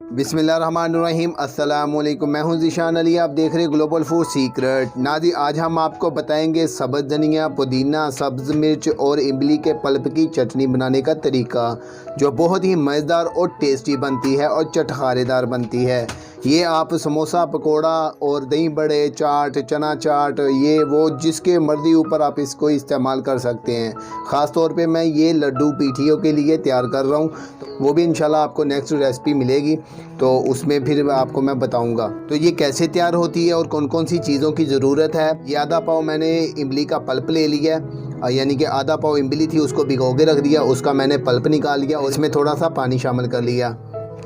बिस्मिल्लाहिर्रहमानिर्रहीम। अस्सलाम वालेकुम। मैं हूं ज़ीशान अली, आप देख रहे हैं ग्लोबल फूड सीक्रेट। नाज़ी, आज हम आपको बताएंगे सब्ज़ धनिया, पुदीना, सब्ज़ मिर्च और इमली के पल्प की चटनी बनाने का तरीका, जो बहुत ही मज़ेदार और टेस्टी बनती है और चटखारेदार बनती है। ये आप समोसा, पकोड़ा और दही बड़े, चाट, चना चाट, ये वो जिसके मर्ज़ी ऊपर आप इसको इस्तेमाल कर सकते हैं। ख़ास तौर पे मैं ये लड्डू पीठियों के लिए तैयार कर रहा हूँ, तो वो भी इंशाल्लाह आपको नेक्स्ट रेसिपी मिलेगी, तो उसमें फिर आपको मैं बताऊंगा। तो ये कैसे तैयार होती है और कौन कौन सी चीज़ों की ज़रूरत है। ये आधा पाव मैंने इमली का पल्प ले लिया है, यानी कि आधा पाव इमली थी, उसको भिगो के रख दिया, उसका मैंने पल्प निकाल लिया और इसमें थोड़ा सा पानी शामिल कर लिया।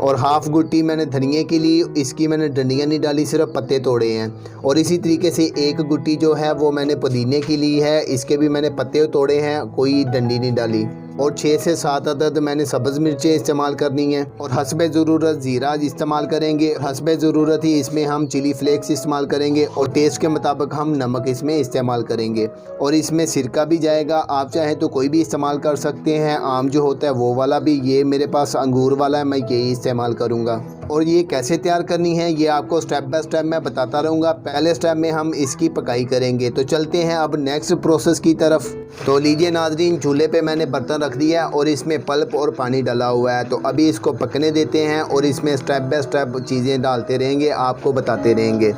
और हाफ़ गुट्टी मैंने धनिए की ली, इसकी मैंने डंडियाँ नहीं डाली, सिर्फ पत्ते तोड़े हैं। और इसी तरीके से एक गुट्टी जो है वो मैंने पुदीने की ली है, इसके भी मैंने पत्ते तोड़े हैं, कोई डंडी नहीं डाली। और 6 से 7 अदद मैंने सब्ज़ मिर्चें इस्तेमाल करनी है और हस्बे ज़रूरत ज़ीरा इस्तेमाल करेंगे। हस्बे ज़रूरत ही इसमें हम चिली फ्लेक्स इस्तेमाल करेंगे और टेस्ट के मुताबिक हम नमक इसमें इस्तेमाल करेंगे। और इसमें सिरका भी जाएगा, आप चाहें तो कोई भी इस्तेमाल कर सकते हैं, आम जो होता है वो वाला भी। ये मेरे पास अंगूर वाला है, मैं यही इस्तेमाल करूँगा। और ये कैसे तैयार करनी है ये आपको स्टेप बाय स्टेप मैं बताता रहूँगा। पहले स्टेप में हम इसकी पकाई करेंगे, तो चलते हैं अब नेक्स्ट प्रोसेस की तरफ। तो लीजिए नाज़रीन, चूल्हे पे मैंने बर्तन रख दिया और इसमें पल्प और पानी डाला हुआ है। तो अभी इसको पकने देते हैं और इसमें स्टेप बाय स्टेप चीज़ें डालते रहेंगे, आपको बताते रहेंगे।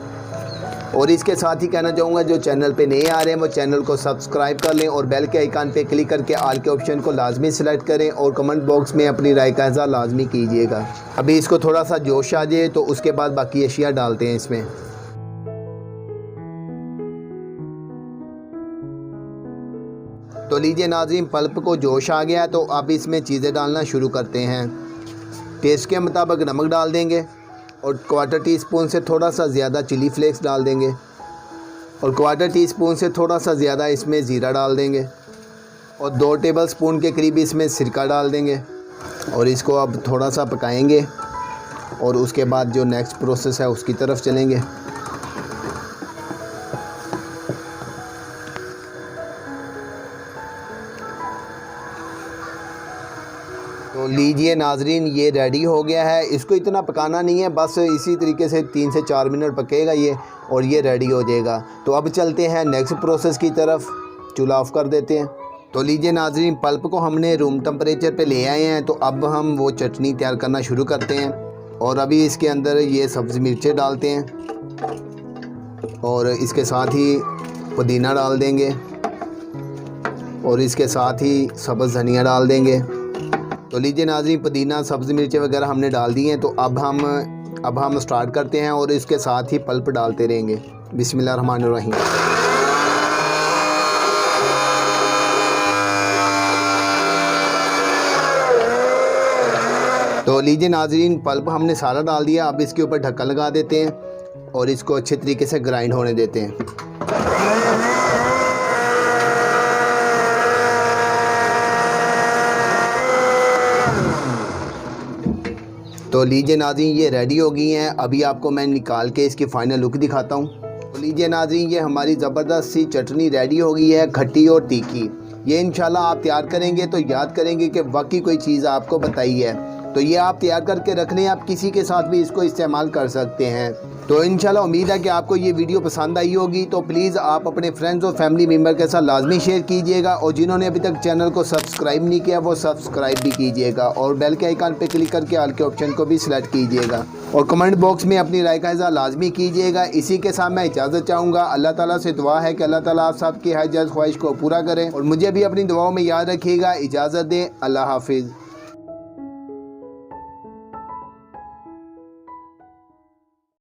और इसके साथ ही कहना चाहूँगा, जो चैनल पे नए आ रहे हैं वो चैनल को सब्सक्राइब कर लें और बेल के आइकन पे क्लिक करके ऑल के ऑप्शन को लाजमी सेलेक्ट करें और कमेंट बॉक्स में अपनी राय का इज़हार लाजमी कीजिएगा। अभी इसको थोड़ा सा जोश आ जाए तो उसके बाद बाकी अशिया डालते हैं इसमें। तो लीजिए नाज़रीन, पल्प को जोश आ गया तो अब इसमें चीज़ें डालना शुरू करते हैं। टेस्ट के मुताबिक नमक डाल देंगे और 1/4 टीस्पून से थोड़ा सा ज़्यादा चिली फ्लेक्स डाल देंगे और 1/4 टीस्पून से थोड़ा सा ज़्यादा इसमें ज़ीरा डाल देंगे और 2 टेबलस्पून के करीब इसमें सिरका डाल देंगे। और इसको अब थोड़ा सा पकाएंगे और उसके बाद जो नेक्स्ट प्रोसेस है उसकी तरफ चलेंगे। तो लीजिए नाज़रीन, ये रेडी हो गया है। इसको इतना पकाना नहीं है, बस इसी तरीके से 3 से 4 मिनट पकेगा ये और ये रेडी हो जाएगा। तो अब चलते हैं नेक्स्ट प्रोसेस की तरफ। चूल्हा ऑफ कर देते हैं। तो लीजिए नाज़रीन, पल्प को हमने रूम टेम्परेचर पे ले आए हैं, तो अब हम वो चटनी तैयार करना शुरू करते हैं। और अभी इसके अंदर ये सब्ज़ मिर्चें डालते हैं और इसके साथ ही पुदीना डाल देंगे और इसके साथ ही सब्ज़ धनिया डाल देंगे। तो लीजिए नाज़रीन, पुदीना, सब्ज़ मिर्चें वगैरह हमने डाल दी हैं। तो अब हम स्टार्ट करते हैं और इसके साथ ही पल्प डालते रहेंगे। बिस्मिल्लाहिर्रहमानिर्रहीम। तो लीजिए नाज़रीन, पल्प हमने सारा डाल दिया। अब इसके ऊपर ढक्कन लगा देते हैं और इसको अच्छे तरीके से ग्राइंड होने देते हैं। तो लीजिए नाज़रीन, ये रेडी हो गई हैं। अभी आपको मैं निकाल के इसकी फ़ाइनल लुक दिखाता हूँ। तो लीजिए नाज़रीन, ये हमारी ज़बरदस्त सी चटनी रेडी हो गई है, खट्टी और तीखी। ये इंशाल्लाह आप तैयार करेंगे तो याद करेंगे कि वाकई कोई चीज़ आपको बताई है। तो ये आप तैयार करके रख लें, आप किसी के साथ भी इसको इस्तेमाल कर सकते हैं। तो इंशाल्लाह उम्मीद है कि आपको ये वीडियो पसंद आई होगी। तो प्लीज़ आप अपने फ्रेंड्स और फैमिली मेम्बर के साथ लाजमी शेयर कीजिएगा और जिन्होंने अभी तक चैनल को सब्सक्राइब नहीं किया वो सब्सक्राइब भी कीजिएगा और बेल के आइकन पे क्लिक करके ऑल के ऑप्शन को भी सिलेक्ट कीजिएगा और कमेंट बॉक्स में अपनी राय का इज़हार लाजमी कीजिएगा। इसी के साथ मैं इजाज़त चाहूँगा। अल्लाह ताला से दुआ है कि अल्लाह ताला आप सबकी हर जायज़ ख्वाहिश को पूरा करें और मुझे भी अपनी दुआओं में याद रखिएगा। इजाज़त दें। अल्लाह हाफिज़।